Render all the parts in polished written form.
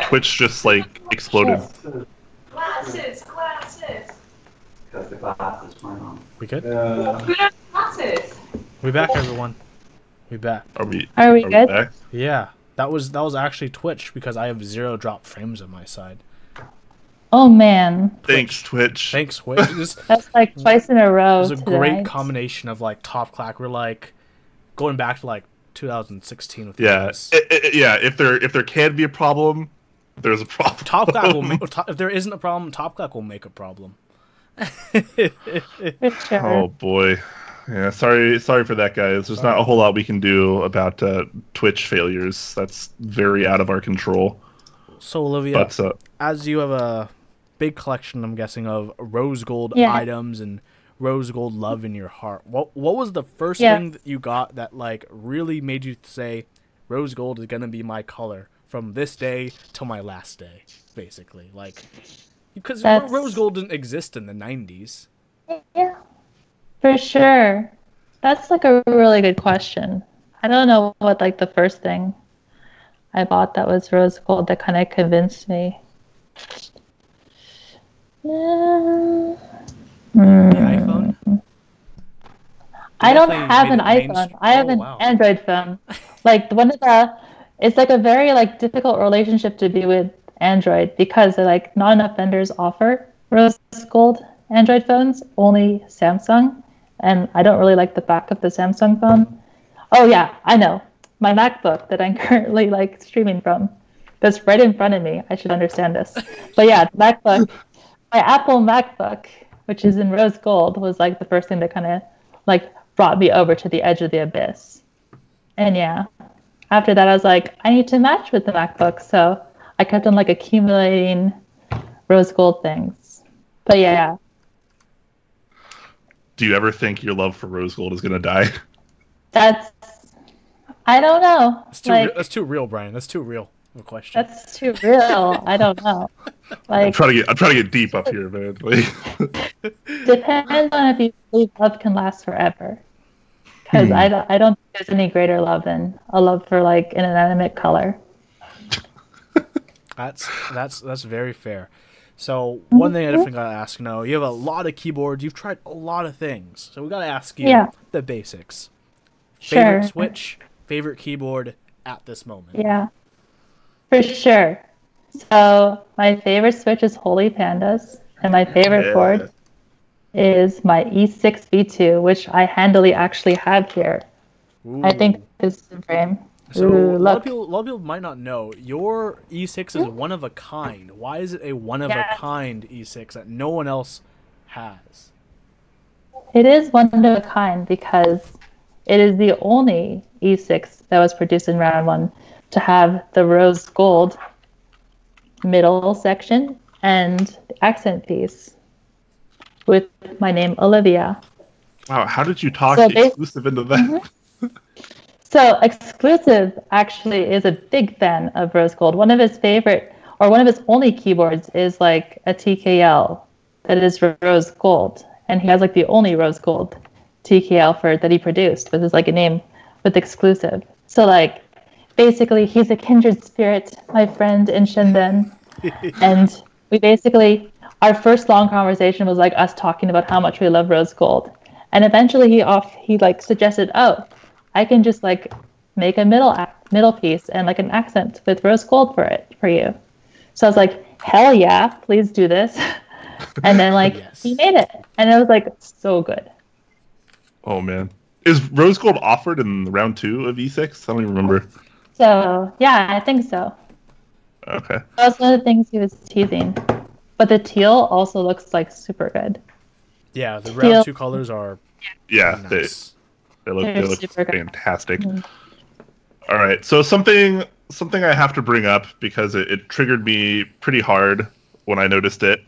Twitch just like exploded. Glasses. Because the glasses weren't on. We good? Glasses. We back, everyone. We back. Are we good? Back? Yeah, that was actually Twitch because I have 0 drop frames on my side. Oh man. Thanks, Twitch. Thanks, Twitch. That's like twice in a row. It was a great combination of like top clack. We're like going back to like 2016 with yeah. If there can be a problem, there's a problem. Top clack will make, if there isn't a problem, top clack will make a problem. Sure. Oh boy. Yeah, sorry for that, guys. There's not a whole lot we can do about Twitch failures. That's very out of our control. So Olivia, as you have a big collection, I'm guessing, of rose gold items and rose gold love in your heart, what was the first thing that you got that like really made you say rose gold is gonna be my color from this day till my last day, basically? Like, because rose gold didn't exist in the 90s. Yeah, for sure. That's like a really good question. I don't know what like the first thing I bought that was rose gold that kind of convinced me. The iPhone? I don't have an iPhone. I have an Android phone. Like it's like a very like difficult relationship to be with Android because like not enough vendors offer rose gold Android phones, only Samsung, and I don't really like the back of the Samsung phone. Oh yeah, I know. My MacBook that I'm currently like streaming from, that's right in front of me. I should understand this. But yeah, MacBook, my Apple MacBook, which is in rose gold, was like the first thing that kind of like brought me over to the edge of the abyss. And yeah, after that I was like, I need to match with the MacBook, so I kept on like accumulating rose gold things. But yeah. Do you ever think your love for rose gold is gonna die? I don't know. That's too real, Brian. That's too real of a question. That's too real. I don't know. Like, I'm trying to get deep up here, man. Like, depends on if you believe love can last forever. Because I don't think there's any greater love than a love for like an inanimate color. That's very fair. So one thing I definitely gotta ask now, you have a lot of keyboards, you've tried a lot of things. So we gotta ask you the basics. Favorite Switch, favorite keyboard at this moment. Yeah. For sure. So my favorite Switch is Holy Pandas, and my favorite board is my E6 V2, which I handily actually have here. Ooh. I think this is the frame. So a lot of people might not know your E6 is one of a kind. Why is it a one of a kind E6 that no one else has? It is one of a kind because it is the only E6 that was produced in round 1 to have the rose gold middle section and the accent piece with my name Olivia. Wow, how did you talk exclusive into that? So Exclusive actually is a big fan of rose gold. One of his favorite, or one of his only keyboards is like a TKL that is rose gold. And he has like the only rose gold TKL that he produced with his like a name with Exclusive. So like basically he's a kindred spirit, my friend in Shenzhen. And we basically, our first long conversation was like us talking about how much we love rose gold. And eventually he like suggested, oh, I can just like make a middle piece and like an accent with rose gold for you. So I was like, hell yeah, please do this. And then like he made it, and it was like so good. Oh man, is rose gold offered in round 2 of E6? I don't even remember. So yeah, I think so. Okay. That was one of the things he was teasing. But the teal also looks like super good. Yeah, the round 2 colors are nice. They look fantastic. Mm-hmm. All right, so something I have to bring up because it triggered me pretty hard when I noticed it.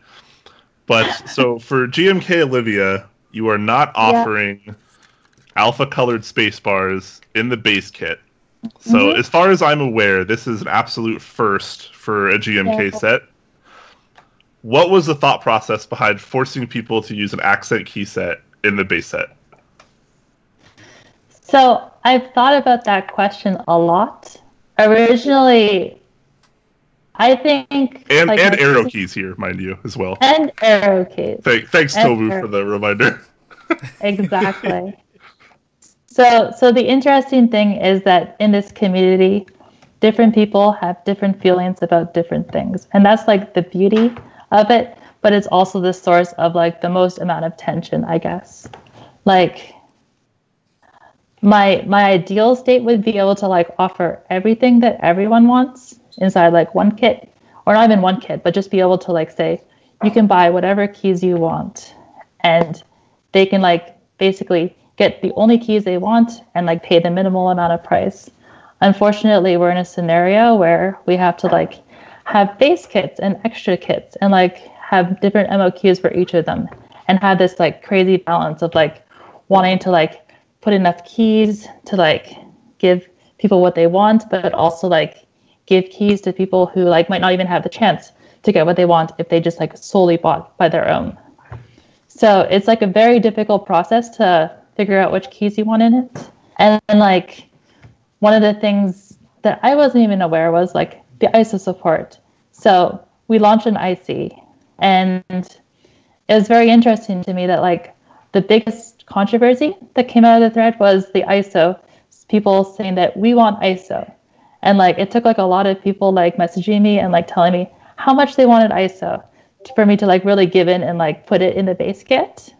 But so for GMK Olivia, you are not offering alpha-colored space bars in the base kit. So as far as I'm aware, this is an absolute first for a GMK set. What was the thought process behind forcing people to use an accent key set in the base set? So I've thought about that question a lot. Originally, I think and arrow keys here, mind you, as well. And arrow keys. Thanks, Tobu, for the reminder. Exactly. So the interesting thing is that in this community, different people have different feelings about different things, and that's like the beauty of it. But it's also the source of like the most amount of tension, I guess. Like my ideal state would be able to like offer everything that everyone wants inside like one kit, or not even one kit, but just be able to like say, you can buy whatever keys you want, and they can like basically get the only keys they want and like pay the minimal amount of price. Unfortunately, we're in a scenario where we have to like have base kits and extra kits and like have different MOQs for each of them, and have this like crazy balance of like wanting to like put enough keys to like give people what they want, but also like give keys to people who like might not even have the chance to get what they want if they just like solely bought by their own. So it's like a very difficult process to figure out which keys you want in it. And like one of the things that I wasn't even aware was like the ISO support. So we launched an IC, and it was very interesting to me that like the biggest controversy that came out of the thread was the ISO, people saying that we want ISO. And like it took like a lot of people like messaging me and like telling me how much they wanted ISO for me to like really give in and like put it in the base kit.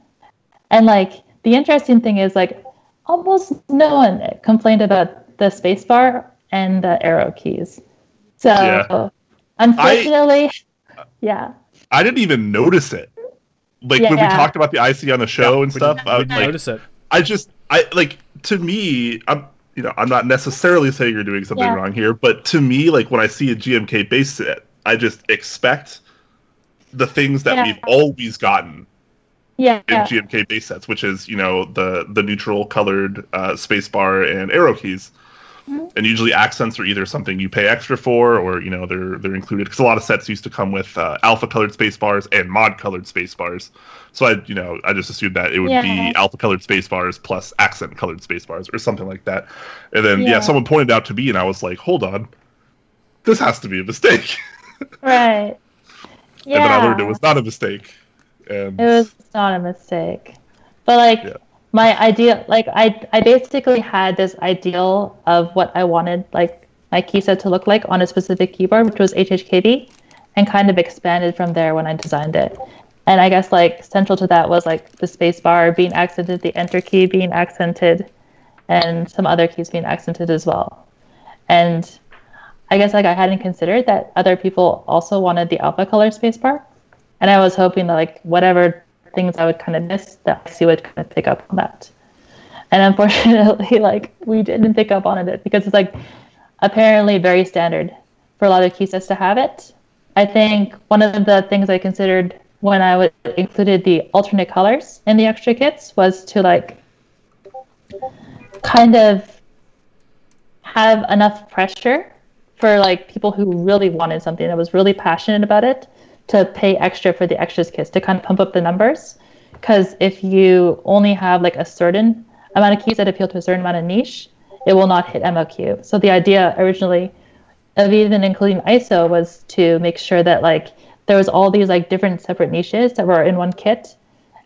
And like the interesting thing is like almost no one complained about the spacebar and the arrow keys. So unfortunately, I didn't even notice it. Like when we talked about the IC on the show and stuff, I would notice it. I like, to me, I'm not necessarily saying you're doing something wrong here, but to me, like when I see a GMK base set, I just expect the things that we've always gotten in GMK base sets, which is, the neutral colored spacebar and arrow keys. Mm-hmm. And usually accents are either something you pay extra for, or they're included, because a lot of sets used to come with alpha colored space-bars and mod colored space-bars. So I just assumed that it would be alpha colored space-bars plus accent colored space-bars or something like that. And then someone pointed out to me, and I was like, hold on, this has to be a mistake. Right. Yeah. And then I learned it was not a mistake. And it was not a mistake. But like my idea, like I basically had this ideal of what I wanted like my key set to look like on a specific keyboard, which was HHKB, and kind of expanded from there when I designed it. And I guess like central to that was like the space bar being accented, the enter key being accented, and some other keys being accented as well. And I guess like I hadn't considered that other people also wanted the alpha color spacebar, and I was hoping that like whatever things I would kind of miss, that IC would kind of pick up on that. And unfortunately, like we didn't pick up on it because it's like apparently very standard for a lot of key sets to have it. I think one of the things I considered when I included the alternate colors in the extra kits was to like kind of have enough pressure for like people who really wanted something that was really passionate about it to pay extra for the extras kits to kind of pump up the numbers. Because if you only have like a certain amount of keys that appeal to a certain amount of niche, it will not hit MOQ. So the idea originally of even including ISO was to make sure that like there was all these like different separate niches that were in one kit,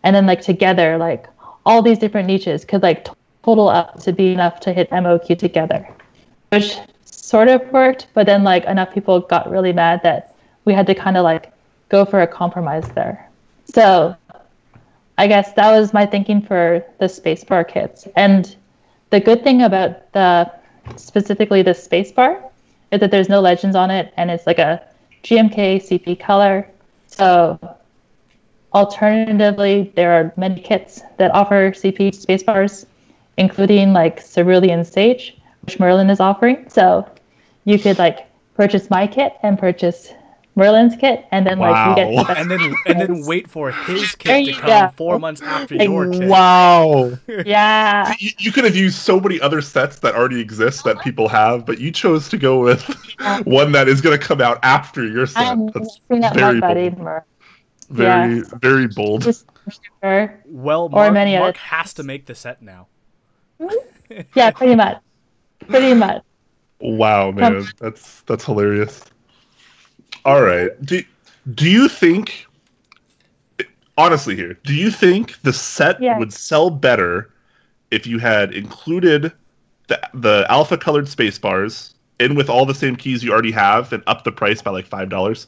and then like together like all these different niches could like total up to be enough to hit MOQ together, which sort of worked. But then like enough people got really mad that we had to kind of like go for a compromise there. So I guess that was my thinking for the spacebar kits. And the good thing about specifically the spacebar is that there's no legends on it, and it's like a GMK CP color. So alternatively, there are many kits that offer CP spacebars, including like Cerulean Sage, which Merlin is offering. So you could like purchase my kit and purchase Merlin's kit, and then like you get the best and then wait for his kit to come 4 months after your kit. Wow. Yeah. You could have used so many other sets that already exist that people have, but you chose to go with one that is going to come out after your set. That's very bold. Very bold. Well, Mark has to make the set now. Yeah, pretty much. Pretty much. Wow, man, that's hilarious. All right. Do you think, honestly here, do you think the set would sell better if you had included the alpha colored space bars in with all the same keys you already have and up the price by like $5?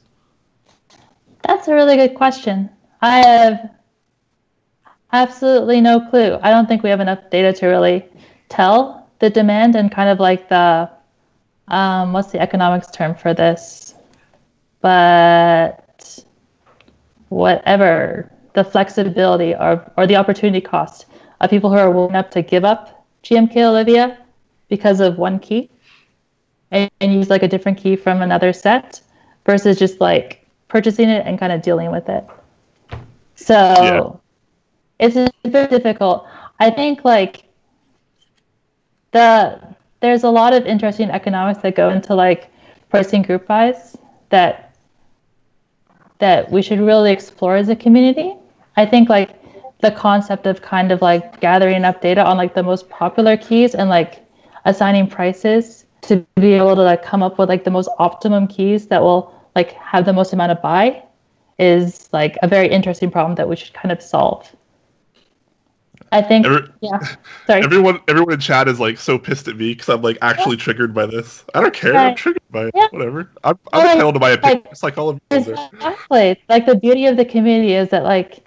That's a really good question. I have absolutely no clue. I don't think we have enough data to really tell the demand and kind of like the, what's the economics term for this? But whatever, the flexibility or the opportunity cost of people who are willing enough to give up GMK Olivia because of one key and use like a different key from another set versus just like purchasing it and kind of dealing with it. So it's very difficult. I think like there's a lot of interesting economics that go into like pricing group buys that we should really explore as a community. I think like the concept of kind of like gathering enough data on like the most popular keys and like assigning prices to be able to like come up with like the most optimum keys that will like have the most amount of buy is like a very interesting problem that we should kind of solve. I think, sorry. Everyone in chat is like so pissed at me because I'm like actually triggered by this. I don't care. I'm triggered by it. Whatever. I'm entitled to my opinion, just like all of you. Exactly. Like the beauty of the community is that like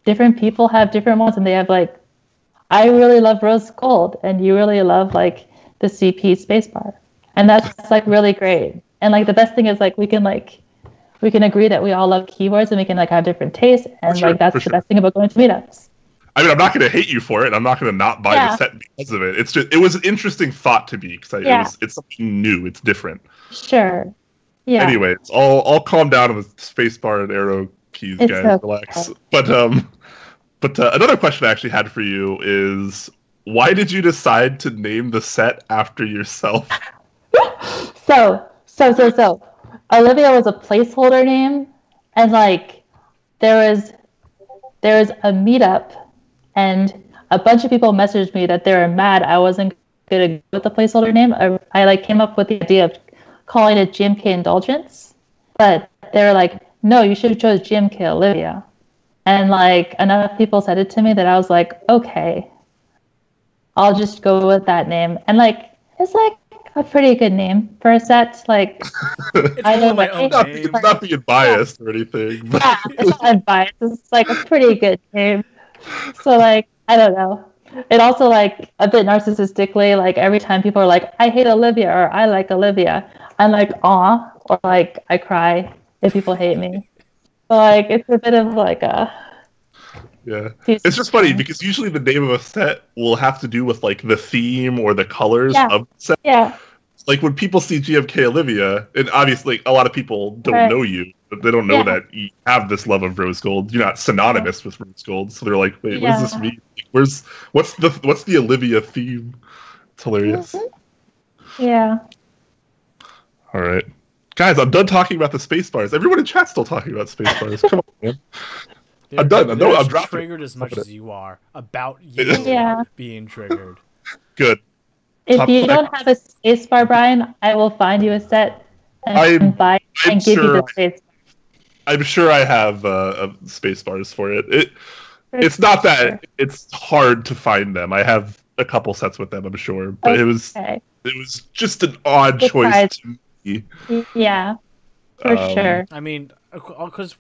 different people have different ones, and they have like, I really love rose gold, and you really love like the CP spacebar, and that's like really great. And like the best thing is like we can agree that we all love keyboards, and we can like have different tastes, and like that's the best thing about going to meetups. I mean, I'm not going to hate you for it. I'm not going to not buy the set because of it. It's just, it was an interesting thought to me because it's something new. It's different. Sure. Yeah. Anyways, I'll calm down on the spacebar and arrow keys, guys. So relax. Cool. But another question I actually had for you is, why did you decide to name the set after yourself? So Olivia was a placeholder name, and like there was a meetup. And a bunch of people messaged me that they were mad I wasn't going to go with the placeholder name. I like came up with the idea of calling it GMK Indulgence, but they were like, no, you should have chose GMK Olivia. And like enough people said it to me that I was like, okay, I'll just go with that name. And like it's like a pretty good name for a set. Like I know it's not being biased or anything. But... Yeah, it's not biased. It's like a pretty good name. So like I don't know. It also like a bit narcissistically, like every time people are like, I hate Olivia or I like Olivia, I'm like, aw, or like I cry if people hate me. So like it's a bit of like a it's just funny because usually the name of a set will have to do with like the theme or the colors of the set. Yeah. Like when people see GMK Olivia, and obviously a lot of people don't know you, but they don't know that you have this love of rose gold. You're not synonymous with rose gold, so they're like, "Wait, what does this mean? What's the Olivia theme?" It's hilarious. Yeah. All right, guys, I'm done talking about the space bars. Everyone in chat's still talking about space bars. Come on, man. I'm done. I'm triggered as much as you are about you being triggered. Good. If you don't have a space bar, Brian, I will find you a set and buy and give you the space bar. I'm sure I have space bars for it. It's not that it's hard to find them. I have a couple sets with them, I'm sure, but it was just an odd choice to me. Yeah, for sure. I mean, because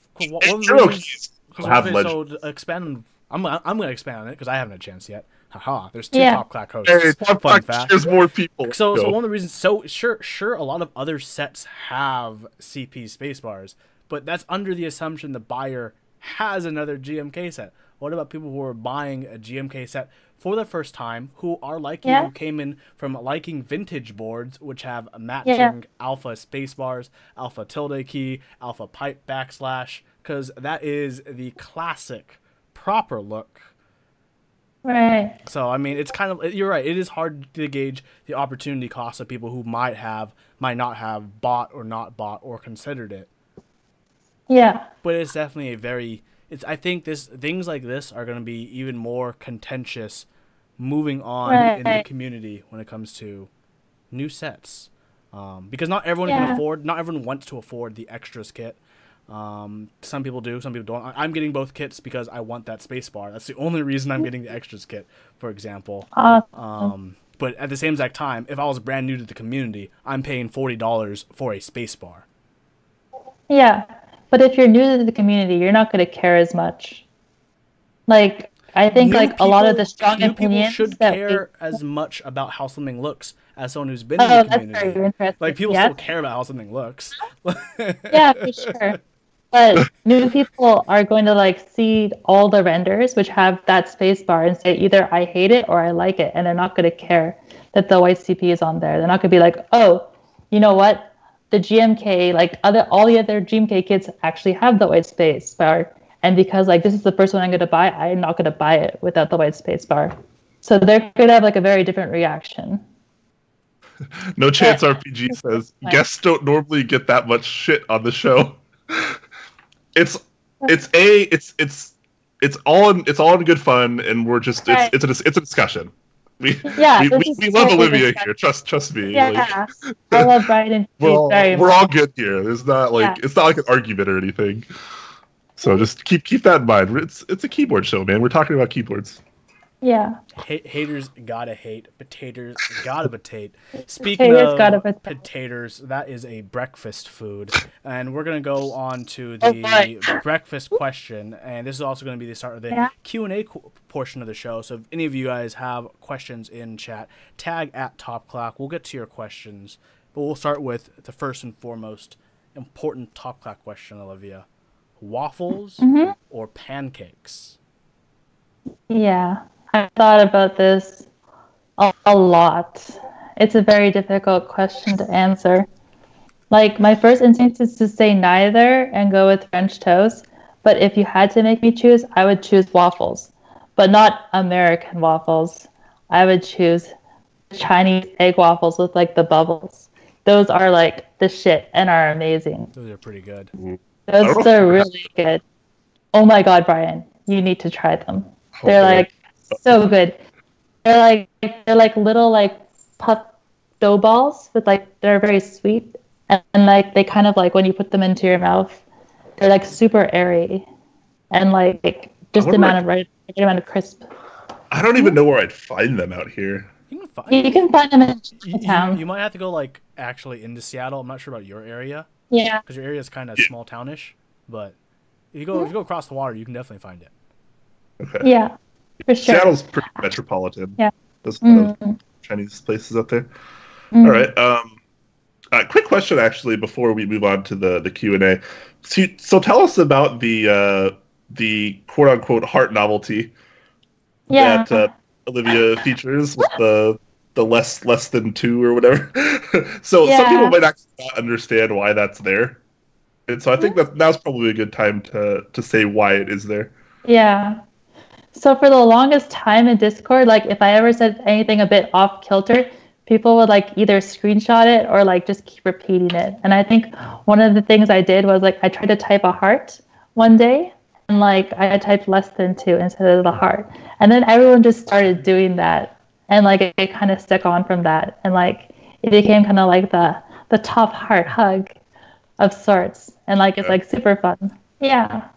expand. I'm gonna expand on it because I haven't had a chance yet. Haha, there's two top Clack hosts. Hey, fun fact. There's more people. So one of the reasons, sure, a lot of other sets have CP spacebars, but that's under the assumption the buyer has another GMK set. What about people who are buying a GMK set for the first time, who are like you, who came in from liking vintage boards, which have matching alpha spacebars, alpha tilde key, alpha pipe backslash, because that is the classic proper look. Right. So I mean, it's kind of, you're right. It is hard to gauge the opportunity cost of people who might not have bought or considered it. Yeah. But it's definitely I think things like this are going to be even more contentious moving on in the community when it comes to new sets. Because not everyone can afford, not everyone wants to afford the extras kit. Some people do, some people don't. I'm getting both kits because I want that space bar. That's the only reason I'm getting the extras kit, for example. But at the same exact time, if I was brand new to the community, I'm paying $40 for a space bar. Yeah, but if you're new to the community, you're not going to care as much. Like, I think a lot of the strong opinions should care as much about how something looks as someone who's been in the community. That's very interesting. Like, people still care about how something looks. Yeah, for sure. But new people are going to see all the renders which have that space bar and say either I hate it or I like it, and they're not going to care that the white CP is on there. They're not going to be like, oh, you know what? The GMK, all the other GMK kits actually have the white space bar, and because this is the first one I'm going to buy, I'm not going to buy it without the white space bar. So they're going to have a very different reaction. No Chance RPG says guests don't normally get that much shit on the show. It's all in good fun, and we're just it's a discussion. We love Olivia here. Trust me. Yeah, I love Brian. We're all good here. There's not it's not like an argument or anything. So just keep that in mind. It's a keyboard show, man. We're talking about keyboards. Yeah. Haters gotta hate. Potatoes gotta potate. Speaking of potatoes, that is a breakfast food. And we're going to go on to the breakfast question. And this is also going to be the start of the Q&A portion of the show. So if any of you guys have questions in chat, tag at TopClack. We'll get to your questions. But we'll start with the first and foremost important TopClack question, Olivia. Waffles or pancakes? Yeah. I thought about this a lot. It's a very difficult question to answer. My first instinct is to say neither and go with French toast. But if you had to make me choose, I would choose waffles. But not American waffles. I would choose Chinese egg waffles with the bubbles. Those are the shit and are amazing. Those are pretty good. Those are really good. Oh my god, Brian. You need to try them. They're so good. They're little puff dough balls with they're very sweet, and they kind of when you put them into your mouth, they're super airy and just the right amount of crisp. I don't even know where I'd find them out here. You can find them in town. You might have to go actually into Seattle. I'm not sure about your area. Yeah. Because your area is kind of small townish, but if you go across the water, you can definitely find it. Okay. Yeah. For sure. Seattle's pretty metropolitan. Yeah. There's a lot of Chinese places out there. All right. Quick question, actually, before we move on to the Q&A. So tell us about the quote unquote heart novelty that Olivia features with the less than 2 or whatever. So some people might actually not understand why that's there, and so I think that now's probably a good time to say why it is there. Yeah. So for the longest time in Discord, if I ever said anything a bit off kilter, people would either screenshot it or just keep repeating it. And I think one of the things I did was I tried to type a heart one day, and I typed less than 2 instead of the heart. And then everyone just started doing that, and it kind of stuck on from that, and it became kind of the top heart hug of sorts, and it's super fun. Yeah.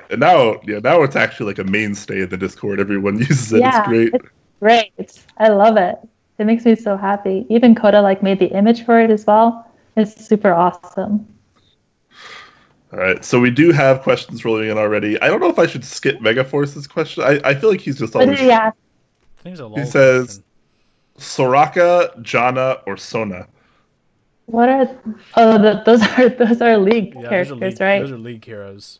And now it's actually a mainstay in the Discord. Everyone uses it. Yeah, it's great. It's great. I love it. It makes me so happy. Even Coda made the image for it as well. It's super awesome. All right, so we do have questions rolling in already. I don't know if I should skip Megaforce's question. I feel like he's just always... Yeah. He says, Soraka, Jana, or Sona? What are... Oh, those are League characters, right? Those are League heroes.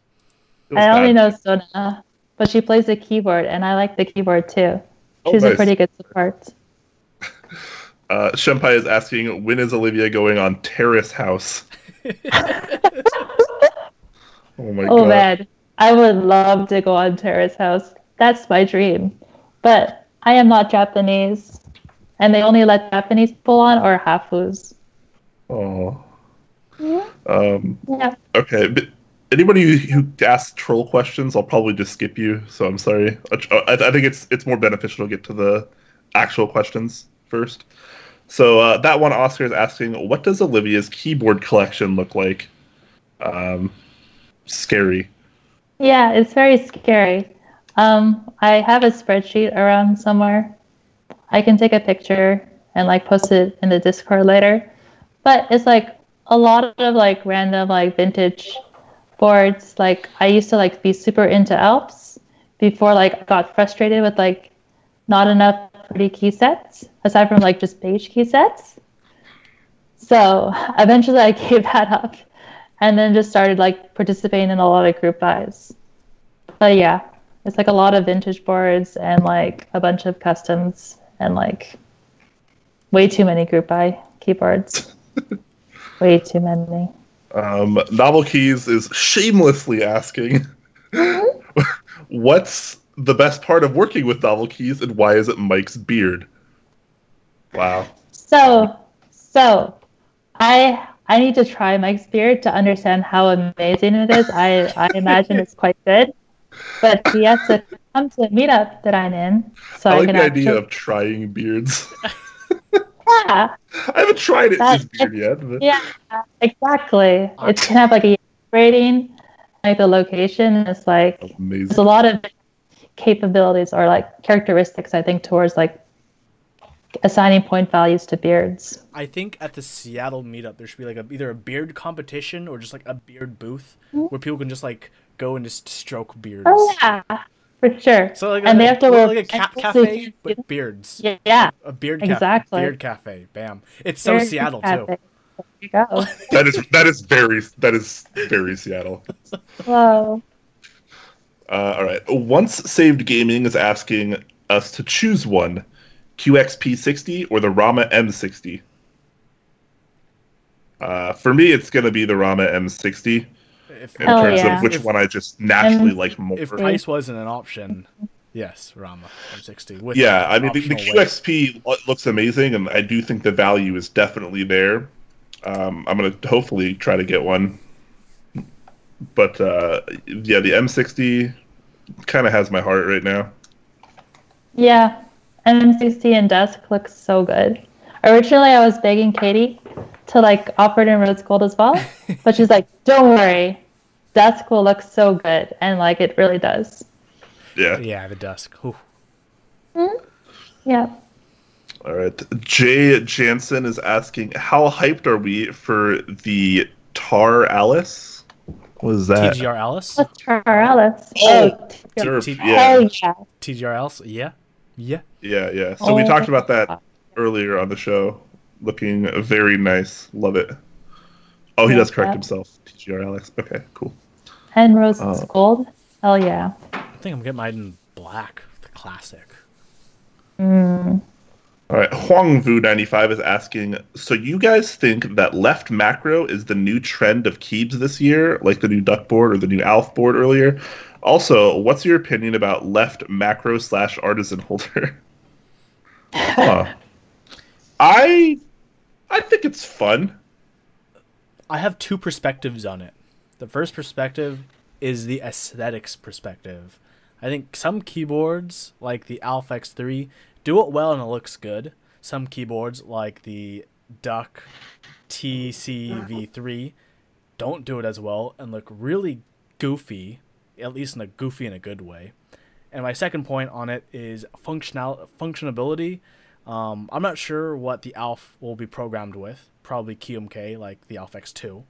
I only know Sona, but she plays the keyboard, and I like the keyboard too. She's a pretty good support. Shempai is asking, when is Olivia going on Terrace House? Oh my god. Oh man, I would love to go on Terrace House. That's my dream. But I am not Japanese, and they only let Japanese people on or hafus. Oh. Yeah. Okay, but anybody who asks troll questions, I'll probably just skip you, so I'm sorry. I think it's more beneficial to get to the actual questions first. So that one, Oscar is asking, what does Olivia's keyboard collection look like? Scary. Yeah, it's very scary. I have a spreadsheet around somewhere. I can take a picture and like post it in the Discord later. But it's like a lot of like random like vintage boards. Like I used to like be super into Alps before like I got frustrated with like not enough pretty key sets aside from like just beige key sets. So eventually I gave that up and then just started like participating in a lot of group buys. But yeah, it's like a lot of vintage boards and like a bunch of customs and like way too many group buy keyboards. Way too many. Novel Keys is shamelessly asking, what's the best part of working with Novel Keys and why is it Mike's beard? Wow. So I need to try Mike's beard to understand how amazing it is. I imagine it's quite good. But he has to come to a meetup that I'm in. So I like the idea of trying beards. Yeah. I haven't tried his beard yet. But... Yeah, exactly. It can have like a rating, like the location. It's like amazing. There's a lot of capabilities or like characteristics, I think, towards like assigning point values to beards. I think at the Seattle meetup there should be like either a beard competition or just like a beard booth where people can just like go and just stroke beards. Oh yeah, for sure. So like and they have to wear like a cafe but beards. Yeah, a beard exactly. Beard cafe. Bam. It's so beard Seattle cafe. Too. There you go. that is very Seattle. Whoa. All right. Once Saved Gaming is asking us to choose one, QXP60 or the Rama M60. For me, it's going to be the Rama M60 in terms of which one I just naturally like more. If price wasn't an option, yes, Rama M60. Yeah, I mean, the QXP looks amazing, and I do think the value is definitely there. I'm going to hopefully try to get one. But, yeah, the M60 kind of has my heart right now. Yeah. M60 and Dusk looks so good. Originally, I was begging Katie to like offer it in Rose Gold as well, but she's like, "Don't worry, Dusk will look so good," and like it really does. Yeah. Yeah, the Dusk. Yeah. All right. Jay Jansen is asking, how hyped are we for the TGR Alice? What is that? TGR Alice? What's TGR Alice? Yeah. TGR Alice? Yeah. Yeah. So we talked about that earlier on the show. Looking very nice. Love it. Oh, he does correct himself. TGR Alice. Okay, cool. And Rose Gold. Hell yeah. I think I'm getting mine in black, the classic. All right, HuangVu95 is asking, so you guys think that left macro is the new trend of Keybs this year, like the new Duck board or the new Alf board earlier? Also, what's your opinion about left macro / artisan holder? I think it's fun. I have two perspectives on it. The first perspective is the aesthetics perspective. I think some keyboards, like the Alf X3, do it well and it looks good. Some keyboards, like the Duck TCV3, don't do it as well and look really goofy, at least in a good way. And my second point on it is functionability. I'm not sure what the Alf will be programmed with. Probably Gmk, like the Alf X2.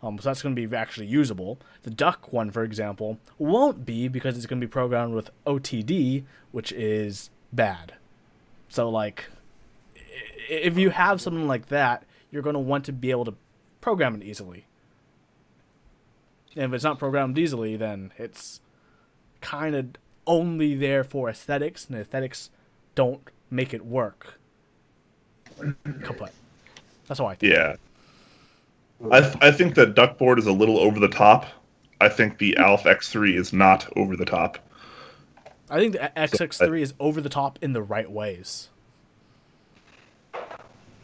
So that's going to be actually usable. The Duck one, for example, won't be because it's going to be programmed with OTD, which is bad. So, like, if you have something like that, you're going to want to be able to program it easily. And if it's not programmed easily, then it's kind of only there for aesthetics, and aesthetics don't make it work. Kaput. That's how I think. Yeah. I think that Duck board is a little over the top. I think the Alf X3 is not over the top. I think the XX3 is over the top in the right ways.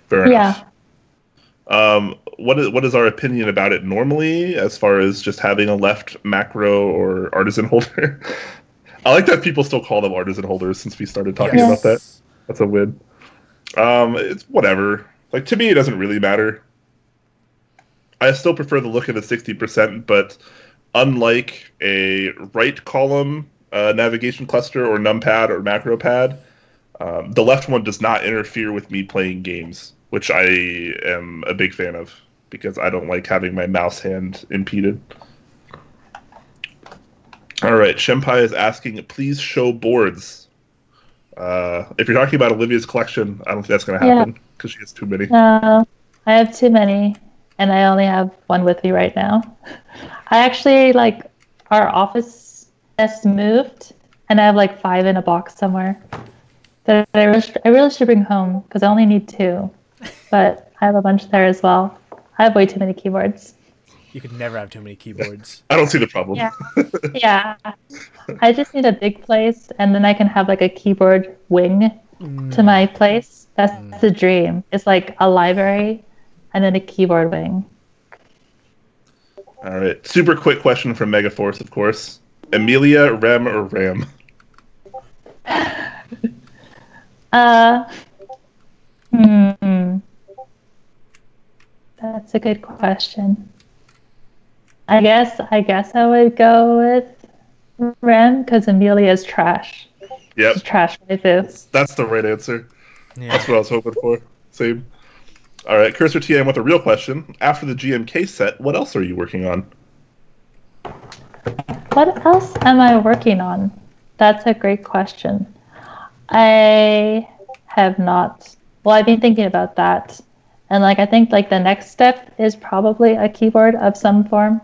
Fair enough. What is our opinion about it normally, as far as just having a left macro or artisan holder? I like that people still call them artisan holders since we started talking about that. That's a win. It's whatever. Like, to me, it doesn't really matter. I still prefer the look of the 60%, but unlike a right column navigation cluster or numpad or macro pad, the left one does not interfere with me playing games, which I am a big fan of because I don't like having my mouse hand impeded. All right, Shempai is asking, please show boards. If you're talking about Olivia's collection, I don't think that's going to happen because she has too many. No, I have too many, and I only have one with me right now. I actually, like, our office has moved, and I have like 5 in a box somewhere that I really should bring home because I only need 2, but I have a bunch there as well. I have way too many keyboards. You could never have too many keyboards. I don't see the problem. Yeah. I just need a big place, and then I can have like a keyboard wing to my place. That's the dream. It's like a library and then a keyboard wing. All right. Super quick question from Megaforce, of course. Amelia, Rem, or Ram? That's a good question. I guess I would go with Ren because Amelia's trash. Yep. She's trash waifu. That's the right answer. Yeah. That's what I was hoping for. Same. All right, Cursor TM with a real question. After the GMK set, what else are you working on? What else am I working on? That's a great question. I have not. Well, I've been thinking about that. And like I think like the next step is probably a keyboard of some form.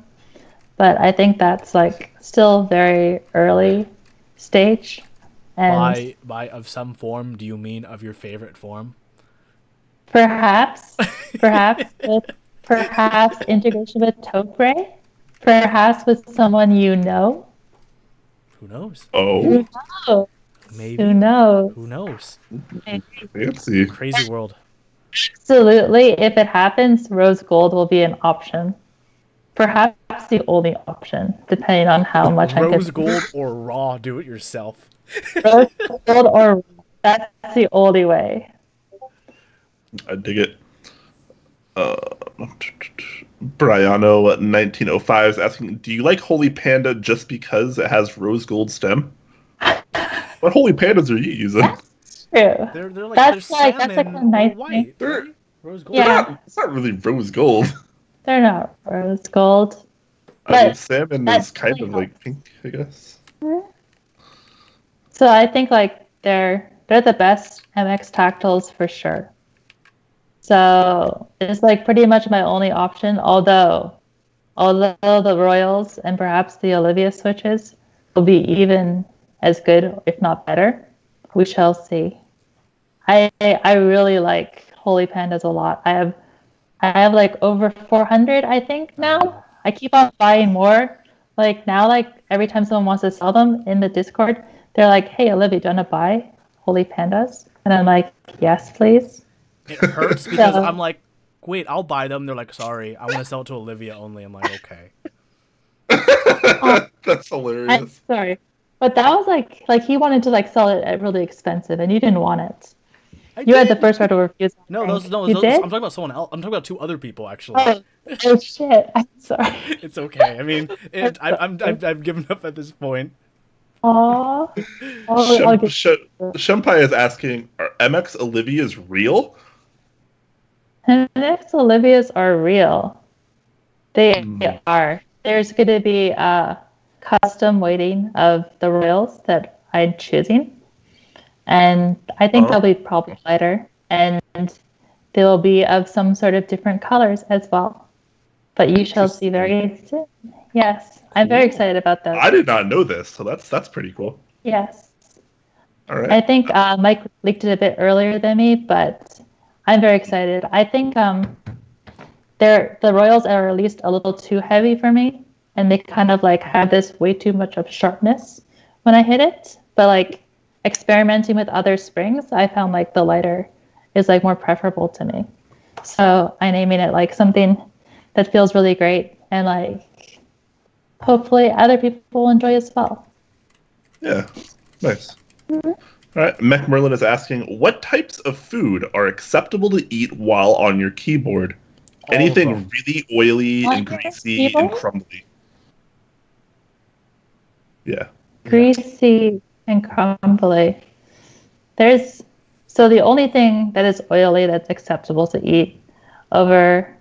But I think that's like still very early stage. And by of some form, do you mean of your favorite form? Perhaps integration with Tokray. Perhaps with someone you know. Who knows? Oh. Who knows? Maybe. Who knows? Who knows? Fancy. Crazy world. Absolutely. If it happens, rose gold will be an option. Perhaps the only option, depending on how much I can. Rose gold or raw do-it-yourself. Rose gold or that's the only way. I dig it. Briano 1905 is asking, do you like Holy Panda just because it has rose gold stem? What Holy Pandas are you using? That's true. They're like, that's like a nice white. Thing. Rose gold. Yeah. It's not really rose gold. They're not rose gold. I mean, salmon is kind of like pink, I guess. So I think like they're the best MX tactiles for sure. So it's like pretty much my only option. Although the Royals and perhaps the Olivia switches will be even as good, if not better. We shall see. I really like Holy Pandas a lot. I have like over 400, I think now. I keep on buying more. Like now, like every time someone wants to sell them in the Discord, they're like, "Hey, Olivia, do you want to buy Holy Pandas?" And I'm like, "Yes, please." It hurts because I'm like, "Wait, I'll buy them." They're like, "Sorry, I want to sell it to Olivia only." I'm like, "Okay." That's hilarious. I'm sorry, but that was like he wanted to like sell it at really expensive, and you didn't want it. You had the first right to refuse. No, you those, did? I'm talking about someone else. I'm talking about 2 other people, actually. Oh shit! I'm sorry. It's okay. I mean, I've given up at this point. Aww. Shempai is asking, are MX Olivias real? MX Olivias are real. They are. There's going to be a custom weighting of the Royals that I'm choosing. And I think they'll be probably lighter. And they will be of some sort of different colors as well. But you shall see very soon. Yes. I'm very excited about those. I did not know this, so that's pretty cool. Yes. All right. I think Mike leaked it a bit earlier than me, but I'm very excited. I think the Royals are at least a little too heavy for me, and they kind of like have this way too much of sharpness when I hit it. But like experimenting with other springs, I found like the lighter is like more preferable to me. So I'm naming it like something that feels really great and like hopefully other people will enjoy as well. Yeah, nice. All right, Mech Merlin is asking, what types of food are acceptable to eat while on your keyboard? Anything really oily and greasy and crumbly. Yeah. Greasy and crumbly. So the only thing that is oily that's acceptable to eat over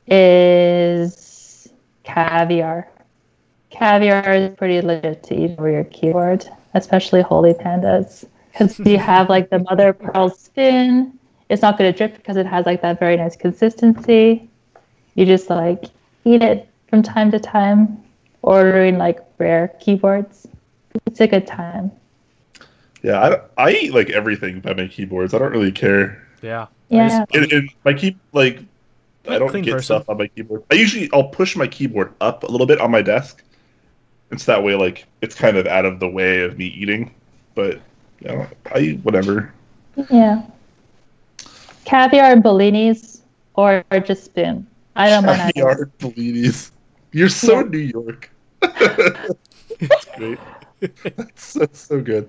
is caviar. Caviar is pretty legit to eat over your keyboard, especially holy pandas, because you have like the mother of pearl skin. It's not going to drip because it has like that very nice consistency. You just like eat it from time to time, ordering like rare keyboards. It's a good time. Yeah, I eat like everything by my keyboards. I don't really care. Yeah. Yeah. I don't get stuff on my keyboard. I'll push my keyboard up a little bit on my desk. It's that way, like, it's kind of out of the way of me eating. But, you know, I eat whatever. Yeah. Caviar and Bellinis, or just spoon. I don't mind. Caviar and Bellinis. You're so New York. That's great. That's so good.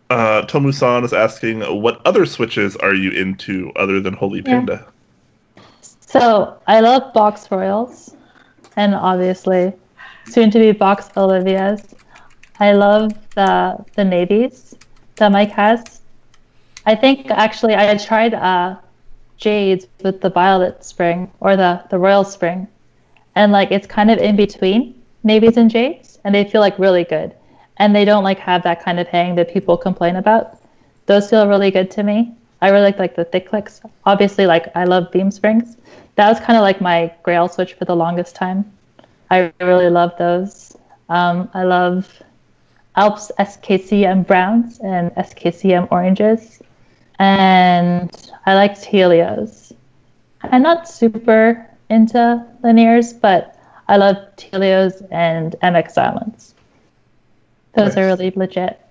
Tomu-san is asking, what other Switches are you into other than Holy Panda? So, I love Box Royals, and obviously, soon-to-be Box Olivias. I love the navies that Mike has. I think, actually, I had tried Jades with the Violet Spring, or the Royal Spring, and, like, it's kind of in between navies and Jades, and they feel, like, really good. And they don't like have that kind of hang that people complain about. Those feel really good to me. I really like the thick clicks. Obviously, like I love beam springs. That was kind of like my grail switch for the longest time. I really love those. I love Alp's SKCM browns and SKCM oranges. And I like Helios. I'm not super into linears, but I love Helios and MX Silence. Those are really legit.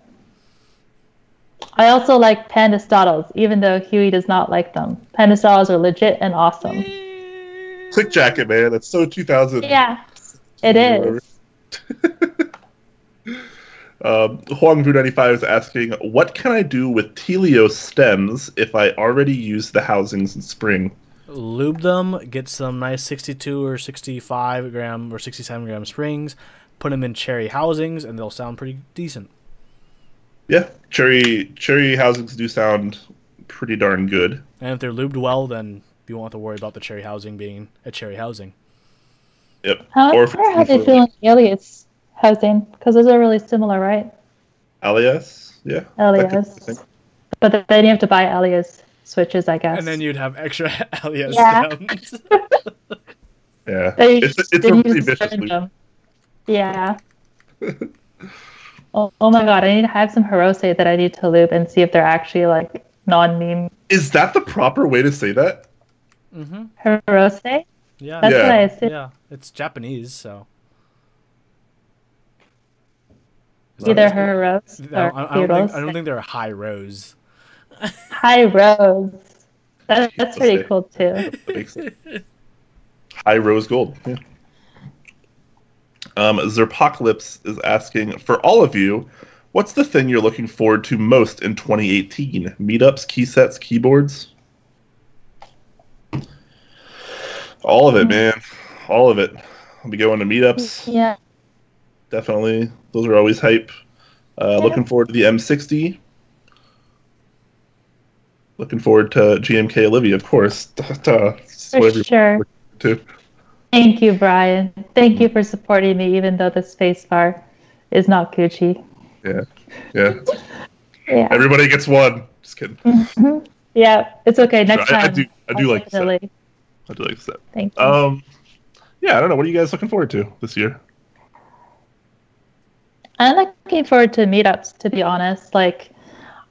I also like Panda Stottles, even though Huey does not like them. Panda Stottles are legit and awesome. Click jacket, man. That's so 2000. Yeah, it is. Huangvu95 is asking, what can I do with Telio stems if I already use the housings in spring? Lube them, get some nice 62 or 65 gram or 67 gram springs, put them in cherry housings, and they'll sound pretty decent. Yeah, cherry housings do sound pretty darn good. And if they're lubed well, then you won't have to worry about the cherry housing being a cherry housing. Yep. How do you feel in Alias housing? Because those are really similar, right? Alias, yeah. Alias. But then you have to buy Alias switches, I guess. And then you'd have extra Alias stems. Yeah. It's a pretty vicious loop. Yeah. Oh my god, I need to have some Hirose that I need to lube and see if they're actually like non-meme. Is that the proper way to say that? Mm-hmm. Hirose? Yeah. That's what I assume. Yeah, it's Japanese, so. Either Hirose or I don't think they're high rose. High rose. That's pretty cool too. High rose gold. Yeah. Zerpocalypse is asking, for all of you, what's the thing you're looking forward to most in 2018? Meetups, key sets, keyboards? All of it, man. All of it. I'll be going to meetups. Yeah. Definitely. Those are always hype. Looking forward to the M60. Looking forward to GMK Olivia, of course. For sure. Thank you, Brian. Thank you for supporting me, even though the spacebar is not Gucci. Yeah. Everybody gets one. Just kidding. Mm-hmm. Yeah, it's okay. Next time. I do like the set. I do like the set. Thank you. Yeah, I don't know. What are you guys looking forward to this year? I'm looking forward to meetups, to be honest. Like,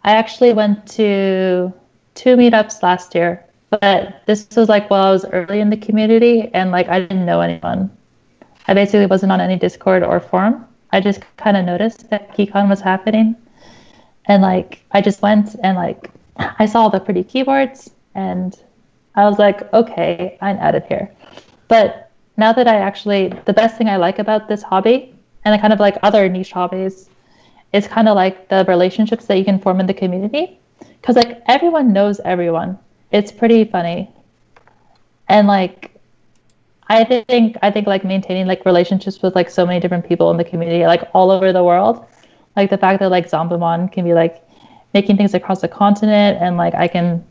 I actually went to 2 meetups last year. But this was like while I was early in the community and like I didn't know anyone. I basically wasn't on any Discord or forum. I just kind of noticed that KeyCon was happening. And like I just went and like I saw the pretty keyboards and I was like, okay, I'm out of here. But now that the best thing I like about this hobby and kind of like other niche hobbies is kind of like the relationships that you can form in the community, because like everyone knows everyone. It's pretty funny. And like I think like maintaining like relationships with like so many different people in the community, like all over the world, like the fact that like Zombamon can be like making things across the continent, and like I can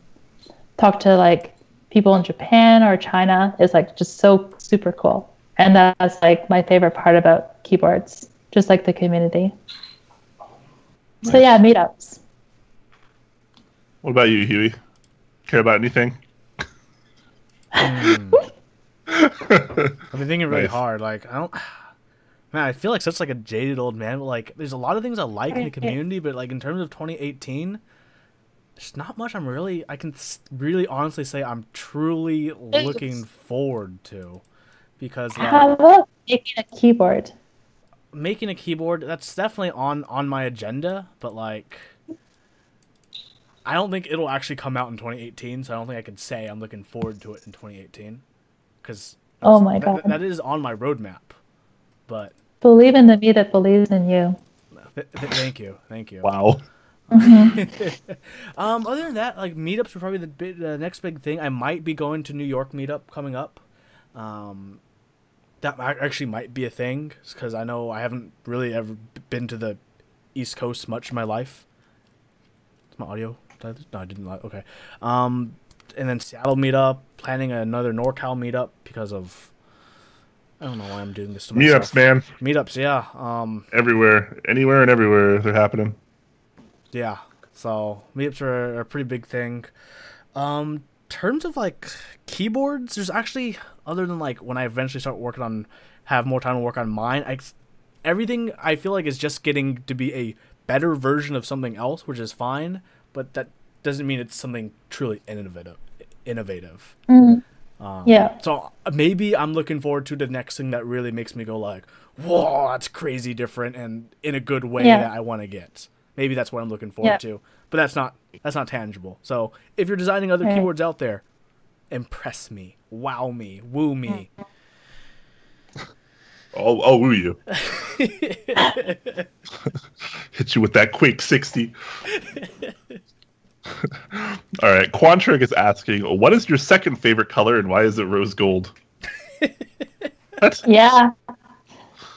talk to like people in Japan or China is like just so super cool. And that's like my favorite part about keyboards, just like the community. Nice. So yeah, meetups. What about you, Huey? Care about anything? I've been thinking really hard. Like, I feel like such like a jaded old man, but like there's a lot of things I like in the community, but like in terms of 2018, there's not much I can really honestly say I'm truly looking forward to, because like, how about making a keyboard? Making a keyboard, that's definitely on my agenda, but like I don't think it'll actually come out in 2018, so I don't think I can say I'm looking forward to it in 2018, because oh my god, that is on my roadmap. But believe in the me that believes in you. Thank you. Wow. Other than that, like meetups are probably the next big thing. I might be going to New York meetup coming up. That actually might be a thing, because I know I haven't really ever been to the East Coast much in my life. Is my audio? No, I didn't. Okay. And then Seattle meetup, planning another NorCal meetup because of, I don't know why I'm doing this to myself. Meetups, man. Meetups, yeah. Everywhere, anywhere and everywhere they're happening. Yeah. So meetups are a pretty big thing. Terms of like keyboards, there's actually, other than like when I eventually start have more time to work on mine, everything I feel like is just getting to be a better version of something else, which is fine, but that doesn't mean it's something truly innovative. Yeah. So maybe I'm looking forward to the next thing that really makes me go like, whoa, that's crazy different, and in a good way that I want to get. Maybe that's what I'm looking forward to, but that's not tangible. So if you're designing other keyboards out there, impress me, wow me, woo me. I'll woo you. Hit you with that Quake 60. All right, Quantrig is asking, what is your second favorite color and why is it rose gold? Yeah.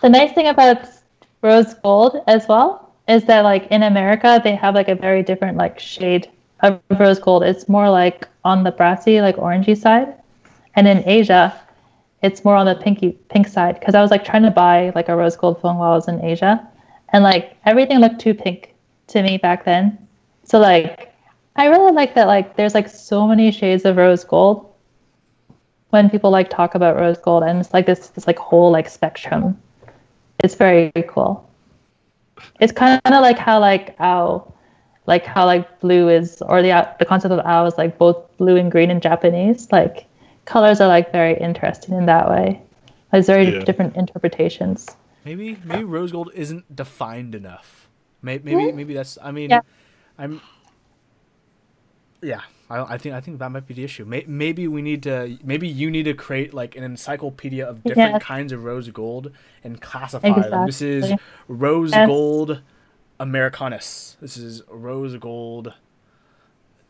The nice thing about rose gold as well is that like in America they have like a very different like shade of rose gold. It's more like on the brassy, like orangey side, and in Asia it's more on the pink side, because I was like trying to buy like a rose gold phone while I was in Asia, and like everything looked too pink to me back then. So like I really like that like there's like so many shades of rose gold when people like talk about rose gold, and it's like this like whole like spectrum. It's very cool. It's kind of like how like owl, like how like blue is, or the concept of owl is like both blue and green in Japanese. Like colors are like very interesting in that way. There's very different interpretations. Maybe rose gold isn't defined enough. Maybe that's. I mean, I think that might be the issue. Maybe you need to create like an encyclopedia of different kinds of rose gold and classify them. This is rose gold Americanus. This is rose gold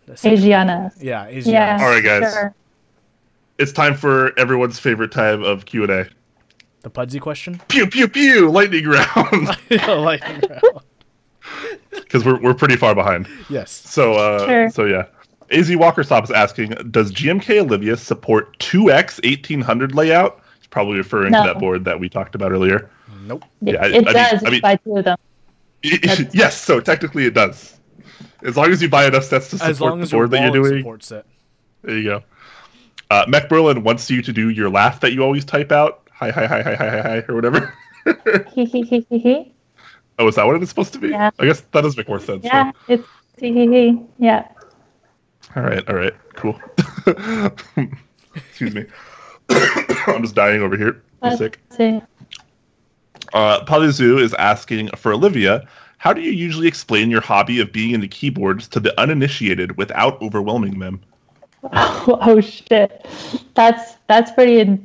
Asianus. Yeah, Asianus. Yeah, all right, guys. Sure. It's time for everyone's favorite time of Q&A. The Pudsey question? Pew pew pew! Lightning round. Lightning round. Because we're pretty far behind. Yes. So yeah. AZ Walkerstop is asking, does GMK Olivia support 2x 1800 layout? He's probably referring to that board that we talked about earlier. Nope. Yeah, it does. I mean, buy two of them. Yes, so technically it does. As long as you buy enough sets to support the board that you're doing. Supports it. There you go. Mech Merlin wants you to do your laugh that you always type out. Hi, or whatever. He. Oh, is that what it's supposed to be? Yeah. I guess that does make more sense. Yeah, so. It's he. Yeah. All right, cool. Excuse me. I'm just dying over here. I'm sick. Polyzoo is asking, for Olivia, how do you usually explain your hobby of being into keyboards to the uninitiated without overwhelming them? Oh shit, that's pretty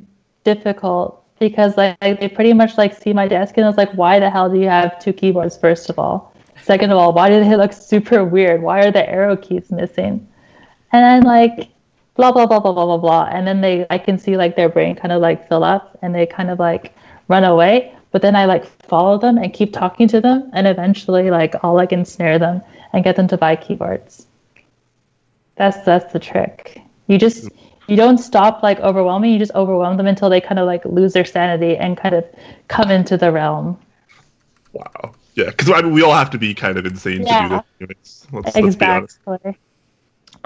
difficult, because like they pretty much like see my desk and it's like, why the hell do you have 2 keyboards, first of all? Second of all, why do they look super weird? Why are the arrow keys missing? And I'm like, blah, blah, blah, blah, blah, blah, blah. And then I can see like their brain kind of like fill up and they kind of like run away. But then I like follow them and keep talking to them. And eventually like I'll like ensnare them and get them to buy keyboards. That's the trick. You don't stop like overwhelming. You just overwhelm them until they kind of like lose their sanity and kind of come into the realm. Wow. Yeah, because I mean, we all have to be kind of insane to do this. Let's be honest. All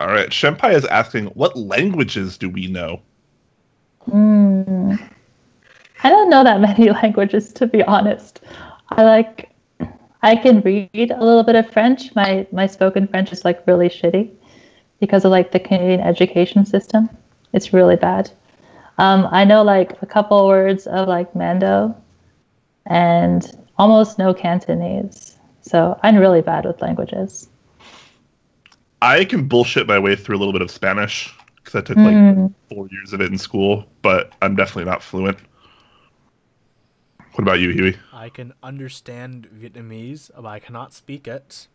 right. Shenpai is asking, what languages do we know? I don't know that many languages, to be honest. I can read a little bit of French. My spoken French is like really shitty because of like the Canadian education system. It's really bad. I know like a couple words of like Mando and almost no Cantonese. So I'm really bad with languages. I can bullshit my way through a little bit of Spanish because I took like 4 years of it in school, but I'm definitely not fluent. What about you, Huey? I can understand Vietnamese, but I cannot speak it.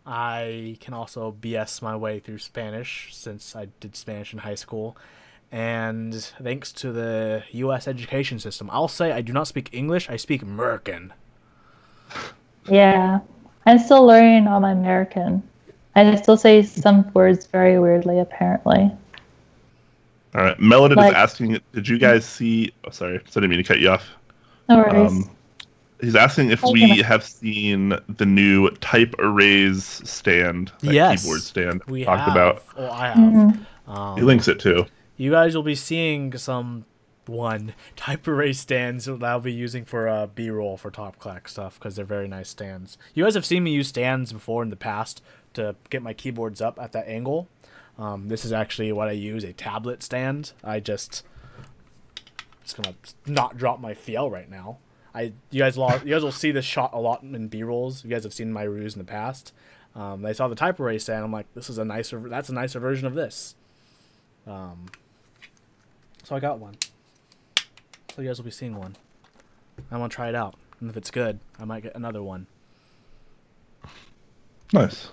I can also BS my way through Spanish since I did Spanish in high school. And thanks to the U.S. education system, I'll say I do not speak English, I speak American. Yeah, I'm still learning on my American. I still say some words very weirdly, apparently. All right, Melody is asking, did you guys see... Oh, sorry, I didn't mean to cut you off. No worries. He's asking if we have seen the new type arrays stand, that keyboard stand we talked about. Oh, I have. He links it too. You guys will be seeing some type array stands that I'll be using for B-roll for Top Clack stuff because they're very nice stands. You guys have seen me use stands before in the past to get my keyboards up at that angle. This is actually what I use, a tablet stand. It's gonna not drop my FL right now. You guys will see this shot a lot in B-rolls. You guys have seen my reviews in the past. I saw the type array stand. I'm like, that's a nicer version of this. So I got one. So you guys will be seeing one. I want to try it out, and if it's good, I might get another one. Nice.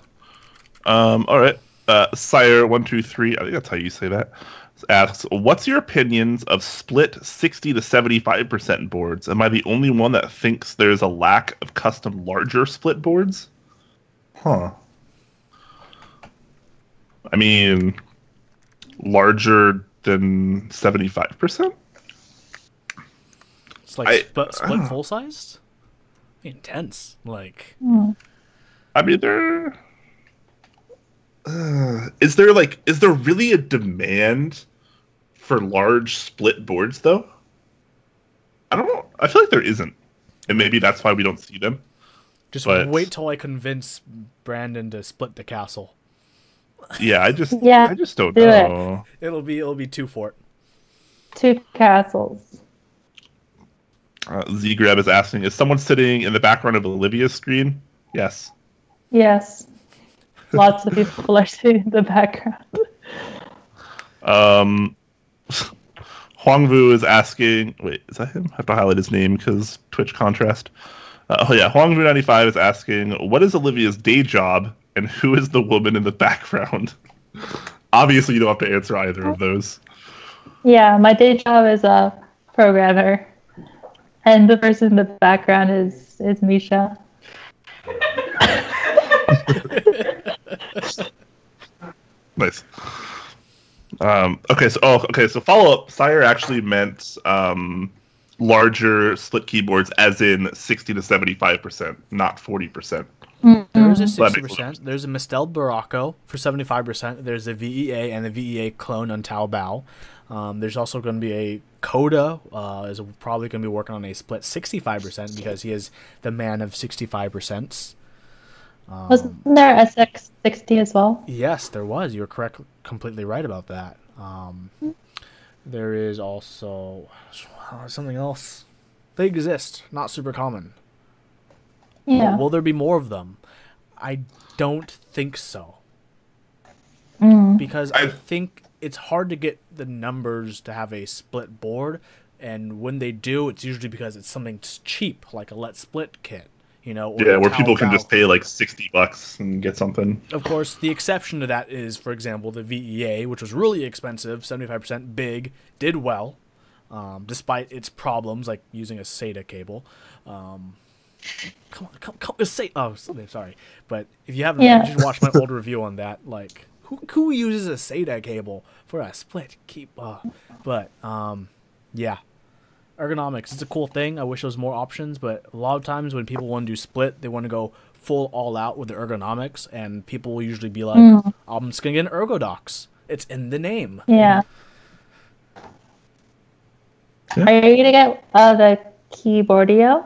All right. Sire123, I think that's how you say that, asks, what's your opinions of split 60 to 75% boards? Am I the only one that thinks there's a lack of custom larger split boards? Huh. I mean, larger than 75%? It's like split full-sized? Intense. Like... I mean, is there really a demand for large split boards though? I don't know. I feel like there isn't, and maybe that's why we don't see them. Just wait till I convince Brandon to split the castle. Yeah, I just don't know. It'll be 2 fort. 2 castles. Z-Grab is asking, is someone sitting in the background of Olivia's screen? Yes. Yes. Lots of people are sitting in the background. Huangvu is asking... Wait, is that him? I have to highlight his name because Twitch contrast. Huangvu95 is asking, what is Olivia's day job and who is the woman in the background? Obviously, you don't have to answer either of those. Yeah, my day job is a programmer. And the person in the background is Misha. Nice. Okay, so follow up. Sire actually meant larger split keyboards, as in 60 to 75%, not 40%. There's a 60%. There's a Mistel Barocco for 75%. There's a VEA and a VEA clone on Taobao. There's also going to be a Coda is probably going to be working on a split 65% because he is the man of 65%. Wasn't there a 60 as well? Yes, there was. You were completely right about that. There is also something else. They exist, not super common. Yeah. Will there be more of them? I don't think so. Because I think it's hard to get the numbers to have a split board And when they do, it's usually because it's something cheap, like a Let's Split kit. You know, or where people can just pay like $60 and get something. Of course, the exception to that is, for example, the VEA, which was really expensive, 75% big, did well, despite its problems, like using a SATA cable. Come on, say. Oh, sorry, but if you haven't, you should watch my old review on that. Like, who uses a SATA cable for a split keep? Yeah. Ergonomics, it's a cool thing. I wish there was more options, but a lot of times when people want to do split, they want to go full all out with the ergonomics, and people will usually be like, I'm just going to get an Ergodox. It's in the name. Yeah. Are you going to get the Keyboardio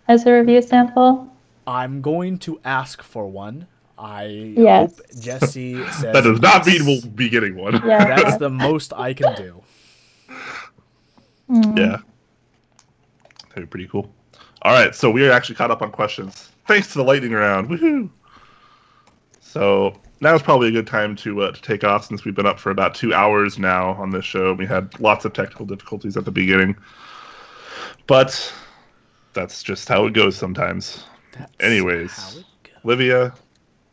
as a review sample? I'm going to ask for one. I hope Jesse says that does not mean we'll be getting one. Yeah. That's the most I can do. Yeah. That'd be pretty cool. All right, so we are actually caught up on questions. Thanks to the lightning round. Woohoo! So now is probably a good time to take off, since we've been up for about 2 hours now on this show. We had lots of technical difficulties at the beginning, but that's just how it goes sometimes. Anyways, Olivia,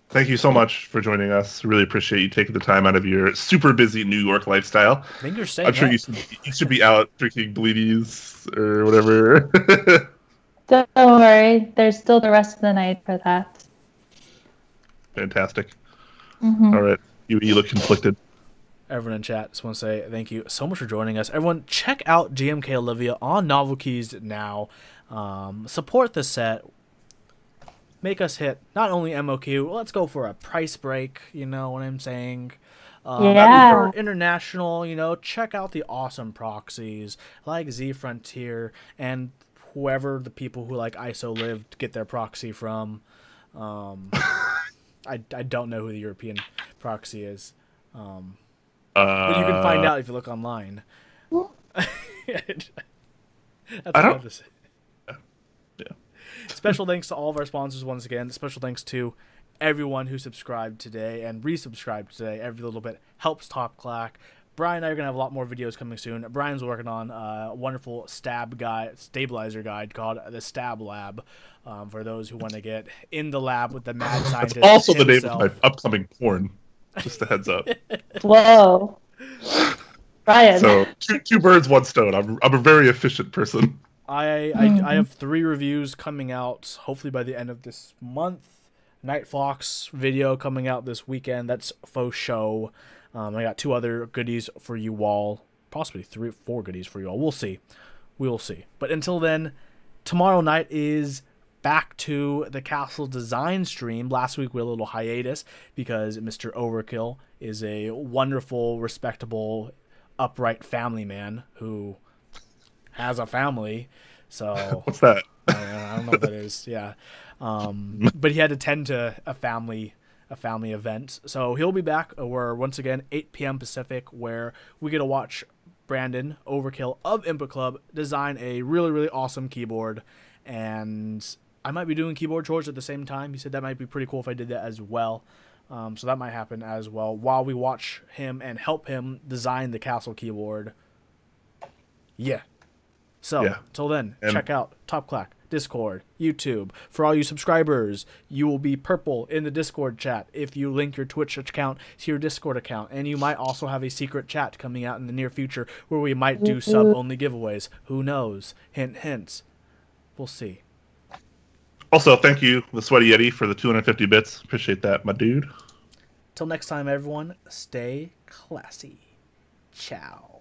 thank you so much for joining us. Really appreciate you taking the time out of your super busy New York lifestyle. I think you're saying I'm sure you should be out drinking bleedies or whatever. Don't worry. There's still the rest of the night for that. Fantastic. All right. You look conflicted. Everyone in chat, just want to say thank you so much for joining us. Everyone, check out GMK Olivia on Novel Keys now. Support the set. Make us hit not only MOQ, let's go for a price break, you know what I'm saying? For international, you know, check out the awesome proxies like Z Frontier and whoever the people who like ISO Live get their proxy from. I don't know who the European proxy is. But you can find out if you look online. That's what I have to say. Special thanks to all of our sponsors once again. Special thanks to everyone who subscribed today and resubscribed today. Every little bit helps Top Clack. Brian and I are going to have a lot more videos coming soon. Brian's working on a wonderful stabilizer guide called the Stab Lab, for those who want to get in the lab with the mad scientist. That's also the name of my upcoming porn. Just a heads up. Whoa. Brian. So two birds, one stone. I'm a very efficient person. I have 3 reviews coming out hopefully by the end of this month. Nightfox video coming out this weekend. That's faux show. I got 2 other goodies for you all. Possibly 3 or 4 goodies for you all. We'll see. We'll see. But until then, tomorrow night is back to the Castle Design stream. Last week we had a little hiatus because Mr. Overkill is a wonderful, respectable, upright family man who has a family. So what's that? I don't know what that is. Yeah. But he had to tend to a family event. So he'll be back. We're once again 8 p.m. Pacific, where we get to watch Brandon Overkill of Input Club design a really, really awesome keyboard. And I might be doing keyboard chores at the same time. He said that might be pretty cool if I did that as well. So that might happen as well while we watch him and help him design the Castle keyboard. Yeah. So, till then, check out Top Clack, Discord, YouTube. For all you subscribers, you will be purple in the Discord chat if you link your Twitch account to your Discord account. And you might also have a secret chat coming out in the near future where we might do sub-only giveaways. Who knows? Hint, hints. We'll see. Also, thank you, the Sweaty Yeti, for the 250 bits. Appreciate that, my dude. Till next time, everyone, stay classy. Ciao.